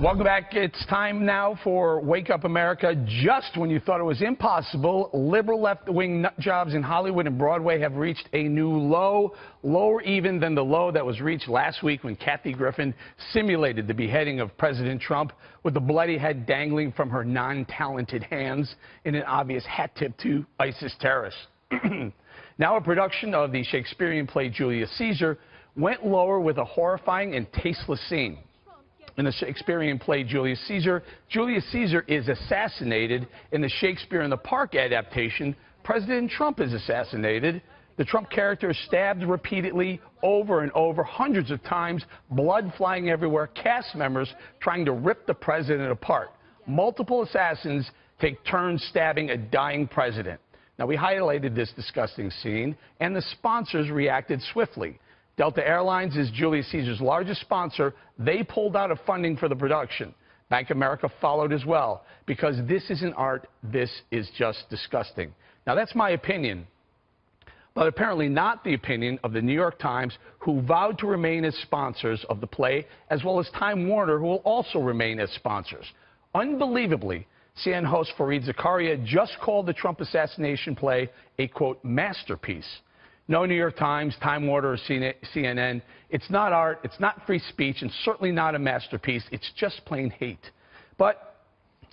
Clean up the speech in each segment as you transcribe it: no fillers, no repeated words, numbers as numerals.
Welcome back. It's time now for Wake Up America. Just when you thought it was impossible, liberal left-wing nut jobs in Hollywood and Broadway have reached a new low, lower even than the low that was reached last week when Kathy Griffin simulated the beheading of President Trump with the bloody head dangling from her non-talented hands in an obvious hat tip to ISIS terrorists. Now a production of the Shakespearean play Julius Caesar went lower with a horrifying and tasteless scene. In the Shakespearean play Julius Caesar is assassinated. In the Shakespeare in the Park adaptation, President Trump is assassinated. The Trump character is stabbed repeatedly over and over, hundreds of times, blood flying everywhere, cast members trying to rip the president apart. Multiple assassins take turns stabbing a dying president. Now, we highlighted this disgusting scene, and the sponsors reacted swiftly. Delta Airlines is Julius Caesar's largest sponsor. They pulled out of funding for the production. Bank of America followed as well, because this isn't art, this is just disgusting. Now, that's my opinion, but apparently not the opinion of the New York Times, who vowed to remain as sponsors of the play, as well as Time Warner, who will also remain as sponsors. Unbelievably, CNN host Fareed Zakaria just called the Trump assassination play a, quote, masterpiece. No New York Times, Time Warner, or CNN. It's not art, it's not free speech, and certainly not a masterpiece. It's just plain hate. But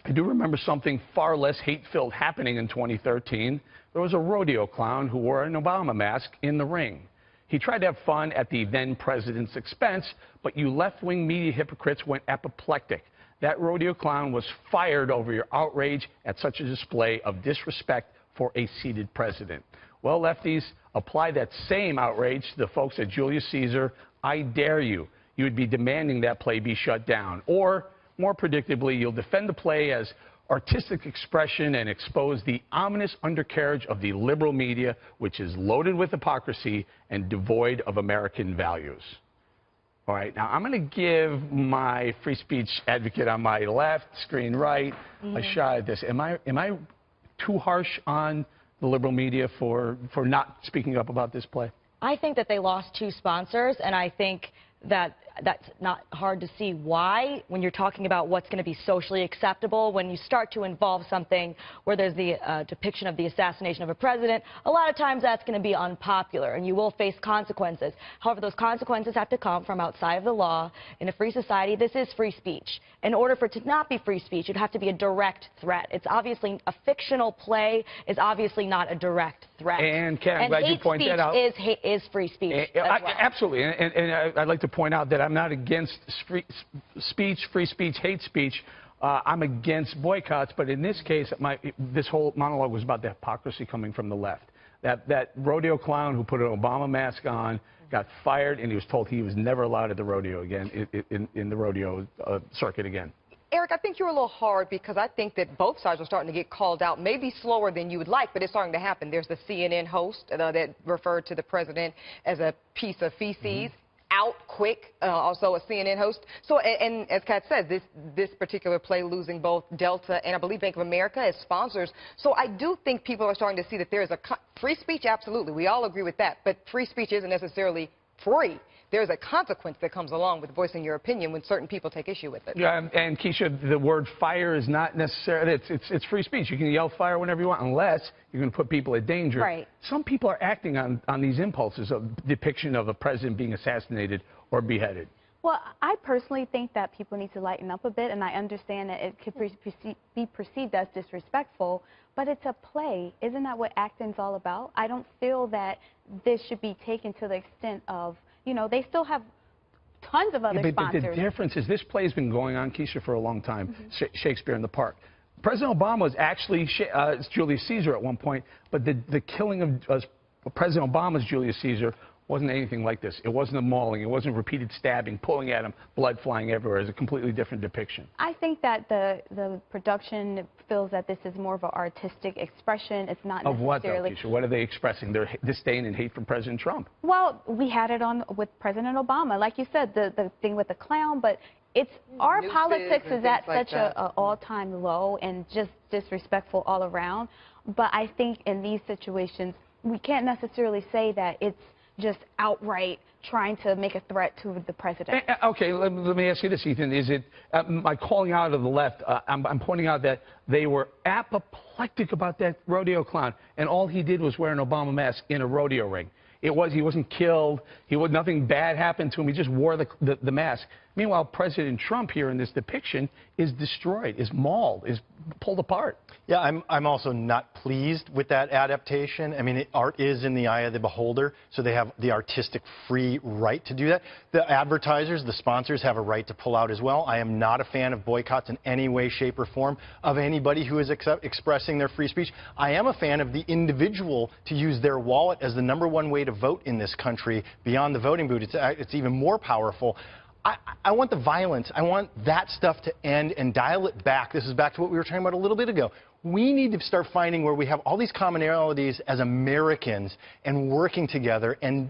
I do remember something far less hate-filled happening in 2013. There was a rodeo clown who wore an Obama mask in the ring. He tried to have fun at the then-president's expense, but you left-wing media hypocrites went apoplectic. That rodeo clown was fired over your outrage at such a display of disrespect for a seated president. Well, lefties, apply that same outrage to the folks at Julius Caesar. I dare you. You would be demanding that play be shut down. Or, more predictably, you'll defend the play as artistic expression and expose the ominous undercarriage of the liberal media, which is loaded with hypocrisy and devoid of American values. All right, now I'm going to give my free speech advocate on my left, screen right, a shot at this. Am I too harsh on the liberal media for not speaking up about this play? I think that they lost two sponsors, and I think that that's not hard to see why when you're talking about what's going to be socially acceptable. When you start to involve something where there's the depiction of the assassination of a president, a lot of times that's going to be unpopular and you will face consequences. However, those consequences have to come from outside of the law. In a free society, this is free speech. In order for it to not be free speech, it'd have to be a direct threat. It's obviously a fictional play is obviously not a direct threat. And Ken, I'm glad you pointed that out. Is free speech as well. Absolutely, and I'd like to point out that I'm not against free speech, hate speech. I'm against boycotts, but in this case, this whole monologue was about the hypocrisy coming from the left. That rodeo clown who put an Obama mask on got fired, and he was told he was never allowed at the rodeo again, in the rodeo circuit again. Eric, I think you're a little hard because I think that both sides are starting to get called out, maybe slower than you would like, but it's starting to happen. There's the CNN host that referred to the president as a piece of feces. Out quick, also a CNN host. So, and as Kat says, this particular play losing both Delta and I believe Bank of America as sponsors. So I do think people are starting to see that there is a free speech, absolutely. We all agree with that. But free speech isn't necessarily free. There's a consequence that comes along with voicing your opinion when certain people take issue with it. Yeah, and Keisha, the word fire is not necessarily, it's free speech. You can yell fire whenever you want, unless you're going to put people at danger. Right. Some people are acting on these impulses of depiction of a president being assassinated or beheaded. Well, I personally think that people need to lighten up a bit, and I understand that it could be perceived as disrespectful, but it's a play. Isn't that what acting's all about? I don't feel that this should be taken to the extent of, you know, they still have tons of other sponsors. But the difference is this play has been going on, Keisha, for a long time, Shakespeare in the Park. President Obama was actually Julius Caesar at one point, but the killing of President Obama's Julius Caesar wasn't anything like this. It wasn't a mauling. It wasn't repeated stabbing, pulling at him, blood flying everywhere. It's a completely different depiction. I think that the production feels that this is more of an artistic expression. It's not necessarily... Of what, though, Keisha? What are they expressing? Their disdain and hate for President Trump. Well, we had it on with President Obama. Like you said, the thing with the clown, but it's our politics is at such an all-time low and just disrespectful all around. But I think in these situations, we can't necessarily say that it's just outright trying to make a threat to the president. Okay, let me ask you this, Ethan. Is it my calling out of the left? I'm pointing out that they were apoplectic about that rodeo clown, and all he did was wear an Obama mask in a rodeo ring. He wasn't killed. Nothing bad happened to him. He just wore the mask. Meanwhile, President Trump here in this depiction is destroyed, is mauled, is pulled apart. Yeah, I'm also not pleased with that adaptation. I mean, art is in the eye of the beholder, so they have the artistic free right to do that. The advertisers, the sponsors have a right to pull out as well. I am not a fan of boycotts in any way, shape, or form of anybody who is expressing their free speech. I am a fan of the individual to use their wallet as the #1 way to vote in this country beyond the voting booth. It's even more powerful. I want the violence. I want that stuff to end and dial it back. This is back to what we were talking about a little bit ago. We need to start finding where we have all these commonalities as Americans and working together and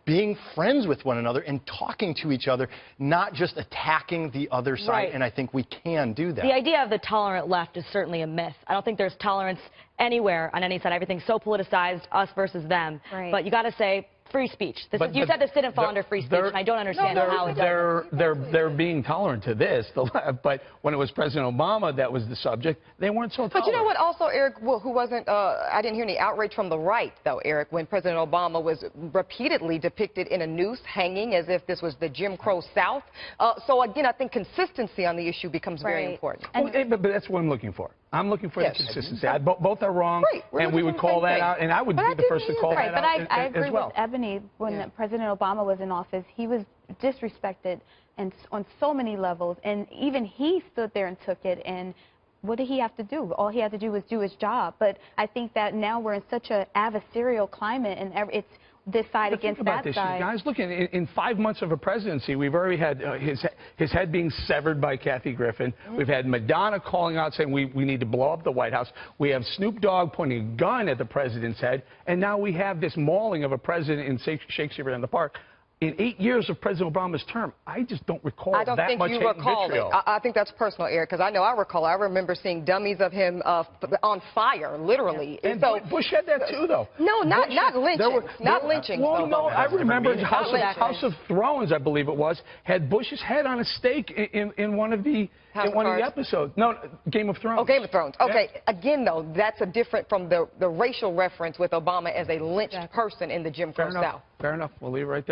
being friends with one another and talking to each other, not just attacking the other side. Right. And I think we can do that. The idea of the tolerant left is certainly a myth. I don't think there's tolerance anywhere on any side. Everything's so politicized, us versus them. Right. But you got to say free speech. You said this didn't fall under free speech, and I don't understand how it does. They're being tolerant to this, the left, but when it was President Obama that was the subject, they weren't so tolerant. But you know what also, Eric, who wasn't, I didn't hear any outrage from the right, though, Eric, when President Obama was repeatedly depicted in a noose hanging as if this was the Jim Crow South. So, again, I think consistency on the issue becomes very important. But that's what I'm looking for. I'm looking for the consistency. Both are wrong, right. and we would call that out, and I would be the first to call that out But I agree as well. with Ebony. When President Obama was in office, he was disrespected and on so many levels, and even he stood there and took it. And what did he have to do? All he had to do was do his job. But I think that now we're in such an adversarial climate, and it's this side against that side. Guys, look, in 5 months of a presidency, we've already had his head being severed by Kathy Griffin. We've had Madonna calling out saying we need to blow up the White House. We have Snoop Dogg pointing a gun at the president's head. And now we have this mauling of a president in Shakespeare in the Park. In 8 years of President Obama's term, I just don't recall that much hate and vitriol. I don't think you recall it. I think that's personal, Eric, because I know I recall. I remember seeing dummies of him on fire, literally. And so Bush had that too, though. No, not lynching. Not lynching. Well, no, I remember House of Thrones, I believe it was, had Bush's head on a stake in one of the episodes. No, Game of Thrones. Oh, Game of Thrones. Okay. Yeah. Again, though, that's a different from the racial reference with Obama as a lynched person in the Jim Crow South. Fair enough. We'll leave it right there.